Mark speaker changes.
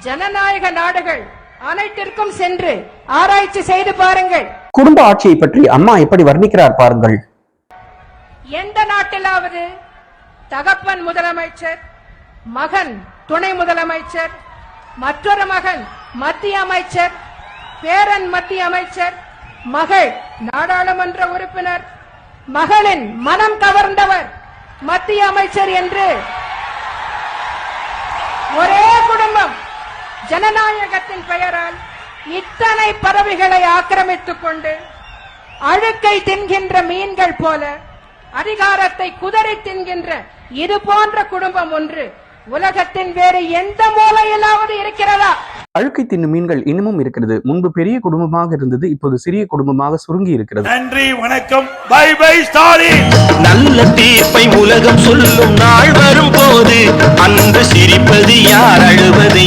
Speaker 1: ஜனநாயக நாடுகள் அனைத்திற்கும் சென்று ஆராய்ச்சி செய்து பாருங்கள்.
Speaker 2: குடும்ப ஆட்சியை பற்றி அம்மா எப்படி வர்ணிக்கிறார் பாருங்கள்.
Speaker 1: எந்த நாட்டிலாவது தகப்பன் முதலமைச்சர், மகன் துணை முதலமைச்சர், மற்றொரு மகன் மத்திய அமைச்சர், பேரன் மத்திய அமைச்சர், மகள் நாடாளுமன்ற உறுப்பினர், மகளின் மனம் கவர்ந்தவர் மத்திய அமைச்சர் என்று ஒரே குடும்பம் ஜனநாயகத்தின் பெயரால் இத்தனை பறவைகளை ஆக்கிரமித்துக் கொண்டு அழுக்கை தின்கின்ற மீன்கள் போல அதிகாரத்தை குதறி தின்கின்ற இது போன்ற குடும்பம் ஒன்று உலகத்தின் வேறு எந்த மூலையிலாவது இருக்கிறதா?
Speaker 2: அழுக்கை தின்னும் மீன்கள் இன்னமும் இருக்கிறது. முன்பு பெரிய குடும்பமாக இருந்தது, இப்போது சிறிய குடும்பமாக சுருங்கி இருக்கிறது.
Speaker 3: நன்றி, வணக்கம், பை பை ஸ்டாலின்.
Speaker 4: நல்ல தீர்ப்பை உலகம் சொல்லும் நாள் வரும் போது அன்று சிரிப்பது யார், அழுவது